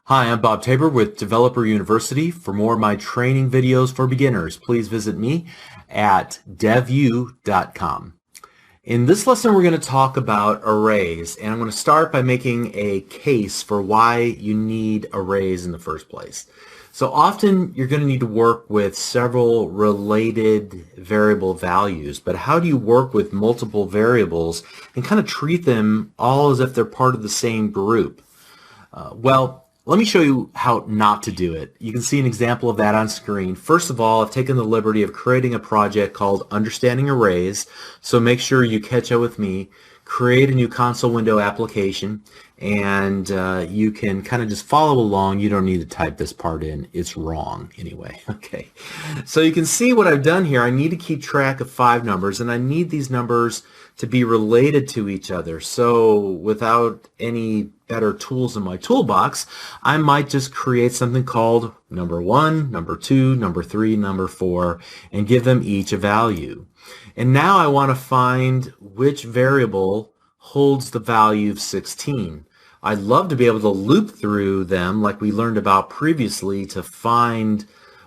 Hi, I'm Bob Tabor with Developer University. For more of my training videos for beginners, please visit me at devu.com. In this lesson, we're going to talk about arrays, and I'm going to start by making a case for why you need arrays in the first place. So often you're going to need to work with several related variable values, but how do you work with multiple variables and kind of treat them all as if they're part of the same group? Let me show you how not to do it. You can see an example of that on screen. First of all, I've taken the liberty of creating a project called Understanding Arrays, so make sure you catch up with me. Create a new console window application, and you can kind of just follow along. You don't need to type this part in. It's wrong anyway. Okay, so you can see what I've done here. I need to keep track of 5 numbers, and I need these numbers to be related to each other. So without any better tools in my toolbox, I might just create something called number 1, number 2, number 3, number 4, and give them each a value. And now I want to find which variable holds the value of 16. I'd love to be able to loop through them like we learned about previously to find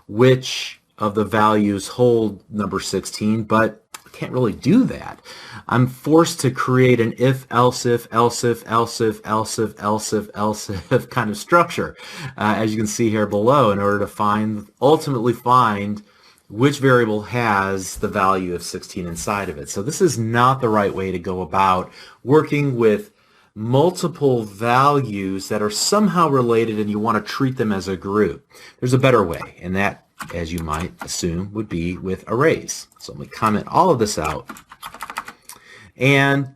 which of the values hold number 16, but I can't really do that. I'm forced to create an if, else if, else if, else if, else if, else if, else if kind of structure, as you can see here below, in order to ultimately find which variable has the value of 16 inside of it. So this is not the right way to go about working with multiple values that are somehow related and you want to treat them as a group. There's a better way, and that, as you might assume, would be with arrays. So let me comment all of this out. And,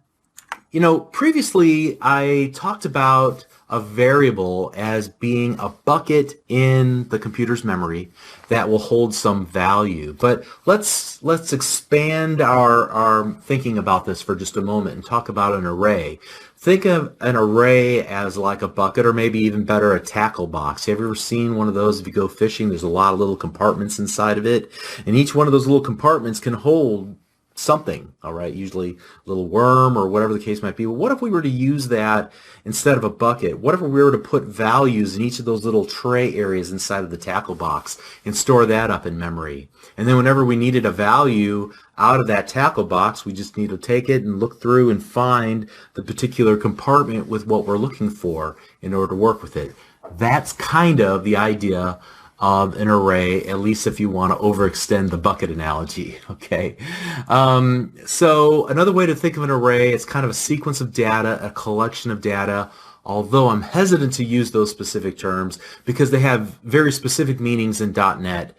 previously I talked about a variable as being a bucket in the computer's memory that will hold some value. But let's expand our thinking about this for just a moment and talk about an array. Think of an array as like a bucket, or maybe even better, a tackle box. Have you ever seen one of those? If you go fishing, there's a lot of little compartments inside of it, and each one of those little compartments can hold something, all right, usually a little worm or whatever the case might be. Well, what if we were to use that instead of a bucket? What if we were to put values in each of those little tray areas inside of the tackle box and store that up in memory? And then whenever we needed a value out of that tackle box, we just need to take it and look through and find the particular compartment with what we're looking for in order to work with it. That's kind of the idea of an array, at least if you want to overextend the bucket analogy, okay? So another way to think of an array, it's kind of a sequence of data, a collection of data, although I'm hesitant to use those specific terms because they have very specific meanings in .NET.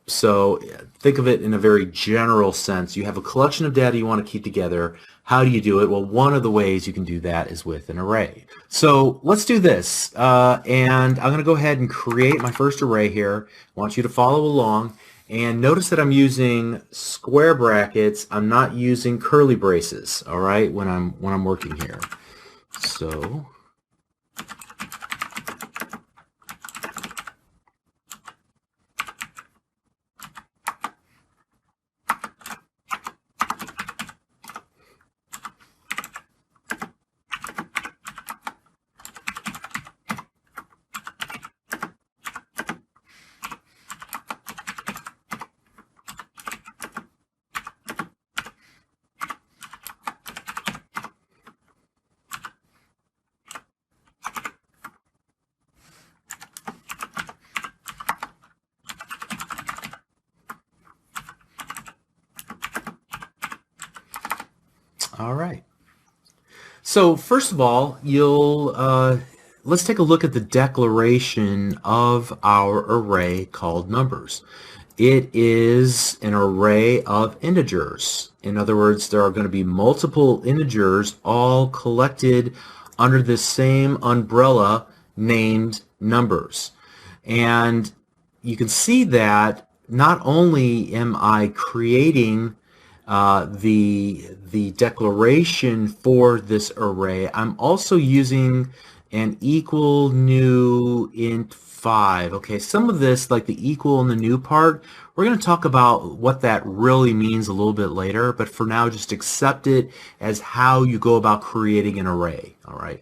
So think of it in a very general sense. You have a collection of data you want to keep together. How do you do it? Well, one of the ways you can do that is with an array. So let's do this. And I'm going to go ahead and create my first array here. I want you to follow along. And notice that I'm using square brackets. I'm not using curly braces, all right, when I'm working here. So all right. So first of all, let's take a look at the declaration of our array called numbers. It is an array of integers. In other words, there are going to be multiple integers all collected under the same umbrella named numbers. And you can see that not only am I creating the declaration for this array, I'm also using an equal new int 5. Okay, some of this, like the equal and the new part, we're going to talk about what that really means a little bit later, but for now just accept it as how you go about creating an array. All right.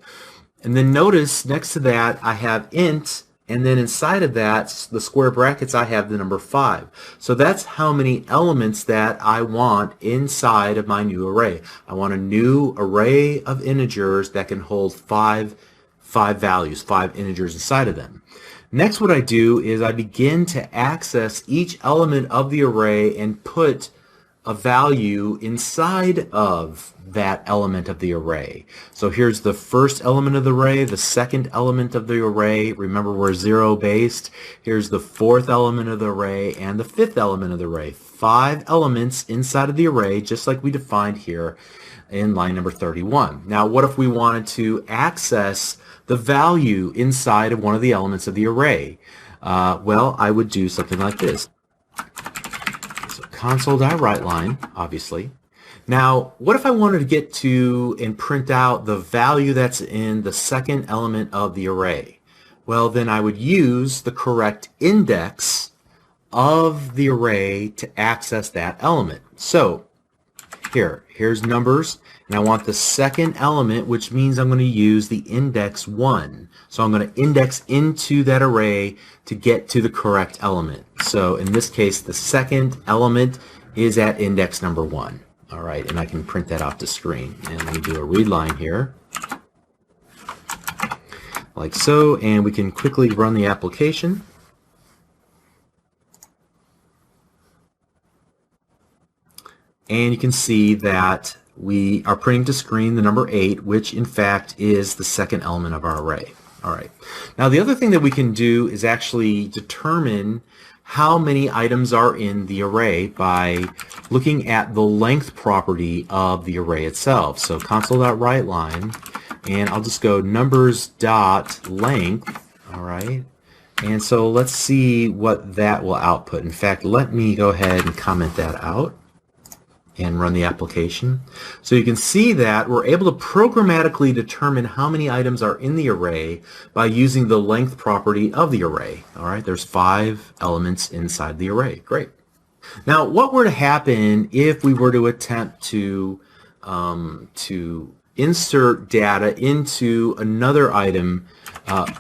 And then notice next to that I have int, and then inside of that, the square brackets, I have the number 5. So that's how many elements that I want inside of my new array. I want a new array of integers that can hold five values, 5 integers inside of them. Next, what I do is I begin to access each element of the array and put a value inside of that element of the array. So here's the first element of the array, the second element of the array. Remember, we're 0 based. Here's the fourth element of the array and the fifth element of the array. 5 elements inside of the array, just like we defined here in line number 31. Now, what if we wanted to access the value inside of one of the elements of the array? Well, I would do something like this. Console.WriteLine, obviously. Now, what if I wanted to get to and print out the value that's in the second element of the array? Well, then I would use the correct index of the array to access that element. So, here's numbers, and I want the second element, which means I'm going to use the index 1. So I'm going to index into that array to get to the correct element. So in this case, the second element is at index number 1. All right, and I can print that off the screen. And let me do a read line here, like so, and we can quickly run the application. And you can see that we are printing to screen the number 8, which in fact is the second element of our array. All right. Now the other thing that we can do is actually determine how many items are in the array by looking at the length property of the array itself. So console.WriteLine, and I'll just go numbers.length. All right. And so let's see what that will output. In fact, let me go ahead and comment that out and run the application. So you can see that we're able to programmatically determine how many items are in the array by using the length property of the array. All right, there's 5 elements inside the array. Great. Now, what were to happen if we were to attempt to insert data into another item,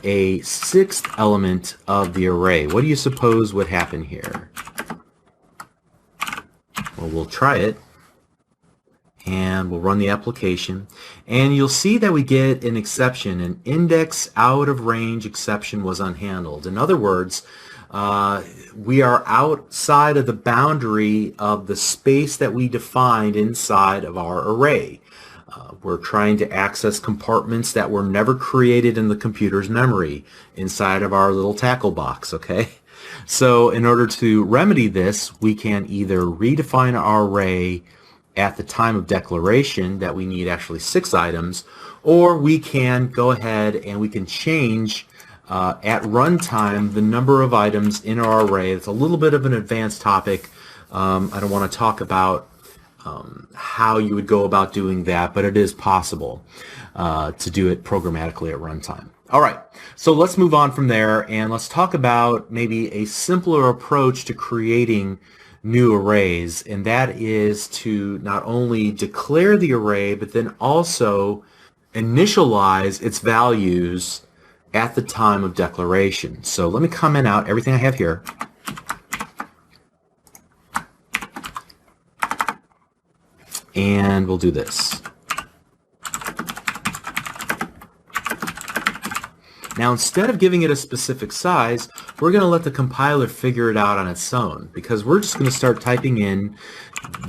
a 6th element of the array? What do you suppose would happen here? Well, we'll try it. And we'll run the application, and you'll see that we get an exception. An index out of range exception was unhandled. In other words, we are outside of the boundary of the space that we defined inside of our array. We're trying to access compartments that were never created in the computer's memory inside of our little tackle box, okay? So in order to remedy this, we can either redefine our array at the time of declaration that we need actually 6 items, or we can go ahead and we can change at runtime the number of items in our array. It's a little bit of an advanced topic. I don't want to talk about how you would go about doing that, but it is possible to do it programmatically at runtime. All right, so let's move on from there and let's talk about maybe a simpler approach to creating new arrays, and that is to not only declare the array but then also initialize its values at the time of declaration. So let me comment out everything I have here. And we'll do this. Now, instead of giving it a specific size, we're going to let the compiler figure it out on its own, because we're just going to start typing in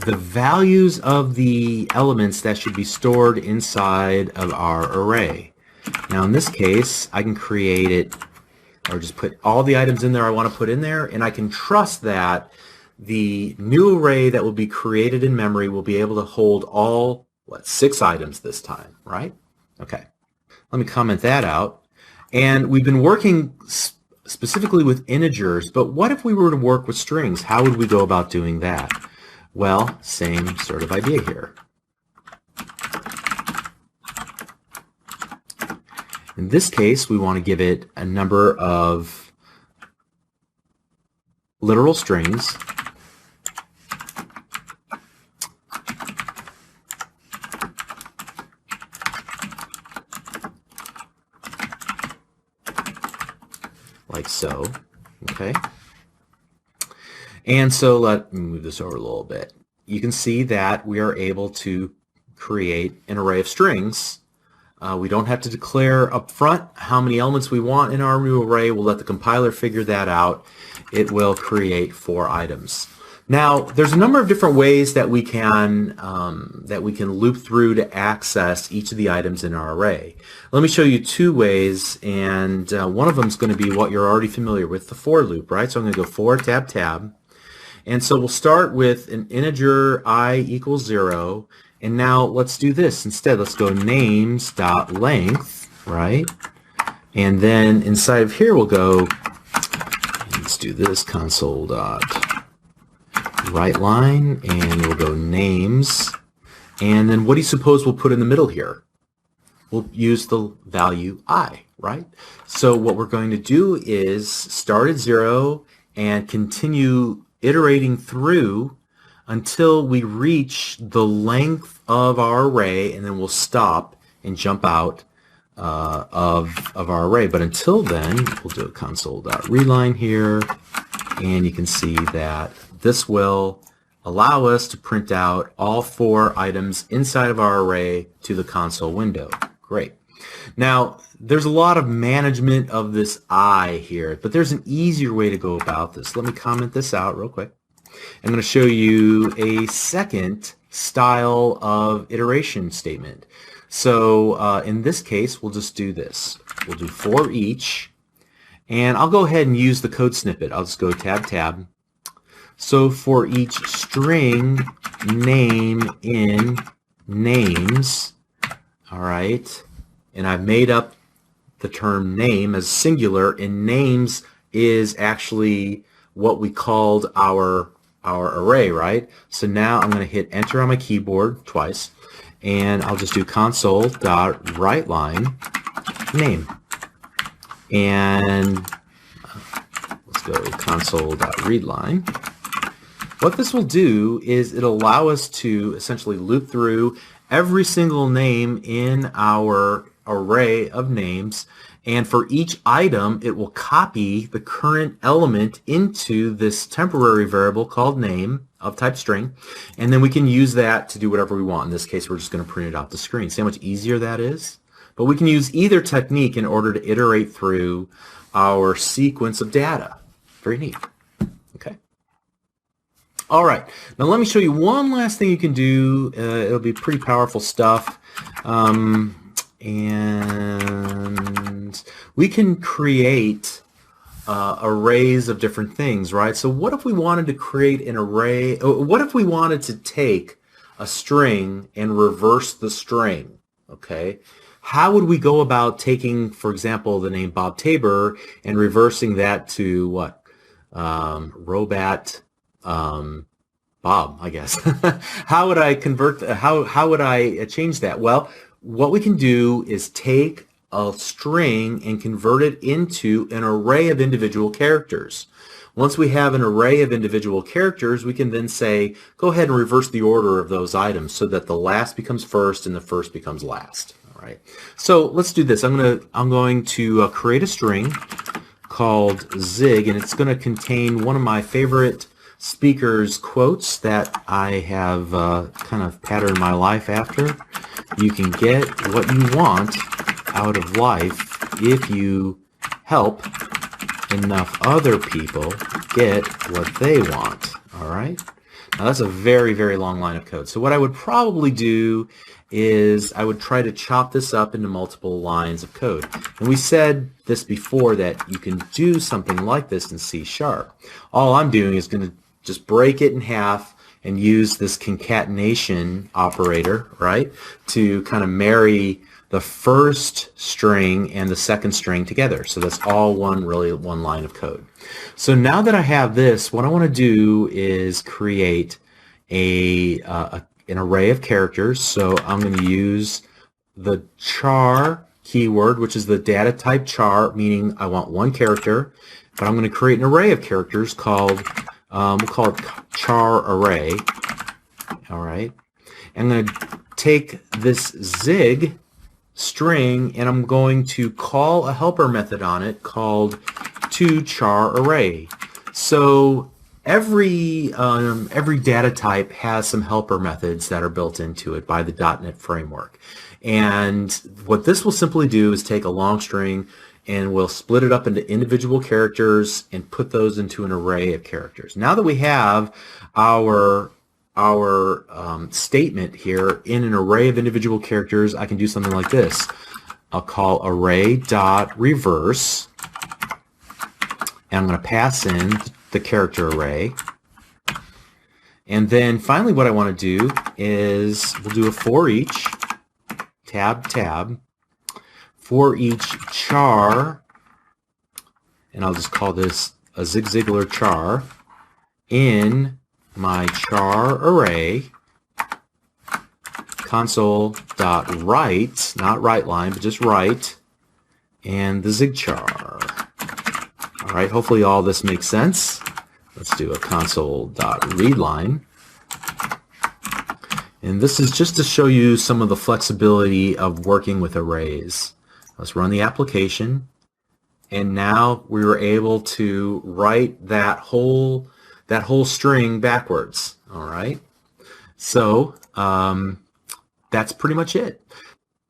the values of the elements that should be stored inside of our array. Now, in this case, I can create it, or just put all the items in there I want to put in there, and I can trust that the new array that will be created in memory will be able to hold all, 6 items this time, right? Okay. Let me comment that out. And we've been working specifically with integers, but what if we were to work with strings? How would we go about doing that? Well, same sort of idea here. In this case, we want to give it a number of literal strings. like so. Okay. And so let me move this over a little bit. You can see that we are able to create an array of strings. We don't have to declare up front how many elements we want in our new array. We'll let the compiler figure that out. It will create 4 items. Now, there's a number of different ways that we can loop through to access each of the items in our array. Let me show you 2 ways, and one of them is going to be what you're already familiar with, the for loop, right? So I'm going to go for tab tab, and so we'll start with an integer I equals 0, and now let's do this instead. Let's go names.length, right? And then inside of here we'll go, let's do this, console.writeLine, and we'll go names. And then what do you suppose we'll put in the middle here? We'll use the value I, right? So what we're going to do is start at 0 and continue iterating through until we reach the length of our array, and then we'll stop and jump out of our array. But until then, we'll do a console.readline here, and you can see that this will allow us to print out all 4 items inside of our array to the console window. Great. Now, there's a lot of management of this I here, but there's an easier way to go about this. Let me comment this out real quick. I'm going to show you a second style of iteration statement. So in this case, we'll just do this. We'll do for each, and I'll go ahead and use the code snippet. I'll just go tab tab. So for each string name in names, all right, and I've made up the term name as singular, and names is actually what we called our array, right? So now I'm going to hit enter on my keyboard twice, and I'll just do console.writeLine name, and let's go console.readline. What this will do is it'll allow us to essentially loop through every single name in our array of names, and for each item it will copy the current element into this temporary variable called name of type string, and then we can use that to do whatever we want. In this case, we're just going to print it off the screen. See how much easier that is? But we can use either technique in order to iterate through our sequence of data. Very neat. Okay. All right, now let me show you one last thing you can do. It'll be pretty powerful stuff. And we can create arrays of different things, right? So what if we wanted to create an array? What if we wanted to take a string and reverse the string? Okay, how would we go about taking, for example, the name Bob Tabor and reversing that to what? Robat Bob, I guess. How would I convert? How would I change that? Well, what we can do is take a string and convert it into an array of individual characters. Once we have an array of individual characters, we can then say, go ahead and reverse the order of those items so that the last becomes first and the first becomes last. All right. So let's do this. I'm going to create a string called Zig, and it's going to contain one of my favorite speakers quotes that I have kind of patterned my life after. You can get what you want out of life if you help enough other people get what they want. All right? Now that's a very, very long line of code. So what I would probably do is I would try to chop this up into multiple lines of code. And we said this before, that you can do something like this in C#. All I'm doing is going to just break it in half and use this concatenation operator, right, to kind of marry the first string and the second string together. So that's all one line of code. So now that I have this, what I want to do is create an array of characters. So I'm going to use the char keyword, which is the data type char, meaning I want one character, but I'm going to create an array of characters called, we'll call it char array. All right. I'm going to take this Zig string and I'm going to call a helper method on it called to char array. So every data type has some helper methods that are built into it by the .NET framework. And what this will simply do is take a long string and we'll split it up into individual characters and put those into an array of characters. Now that we have our statement here in an array of individual characters, I can do something like this. I'll call array.reverse, and I'm going to pass in the character array. And then finally what I want to do is we'll do a for each, tab, for each char, and I'll just call this a Zig Ziglar char, in my char array, console.write, not write line, but just write, and the zig char. All right, hopefully all this makes sense. Let's do a console.readline. And this is just to show you some of the flexibility of working with arrays. Let's run the application, and now we were able to write that whole string backwards. All right, so that's pretty much it.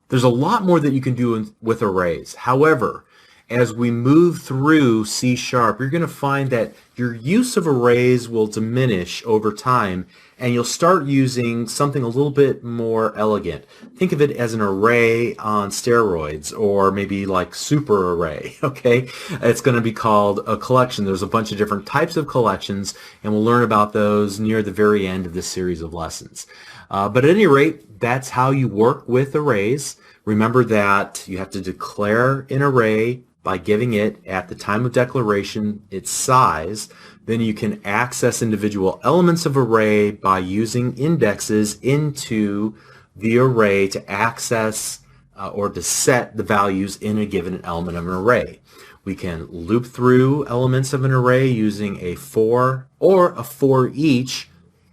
There's a lot more that you can do with arrays. However, as we move through C#, you're going to find that your use of arrays will diminish over time, and you'll start using something a little bit more elegant. Think of it as an array on steroids, or maybe like super array, okay? It's going to be called a collection. There's a bunch of different types of collections, and we'll learn about those near the very end of this series of lessons. But at any rate, that's how you work with arrays. Remember that you have to declare an array by giving it, at the time of declaration, its size. Then you can access individual elements of array by using indexes into the array to access or to set the values in a given element of an array. We can loop through elements of an array using a for or a for each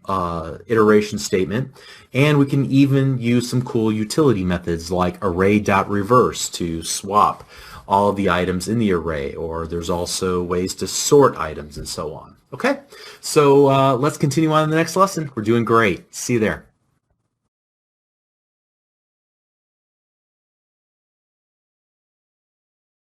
iteration statement, and we can even use some cool utility methods like array.reverse to swap all of the items in the array, or there's also ways to sort items and so on. Okay, so let's continue on in the next lesson. We're doing great. See you there.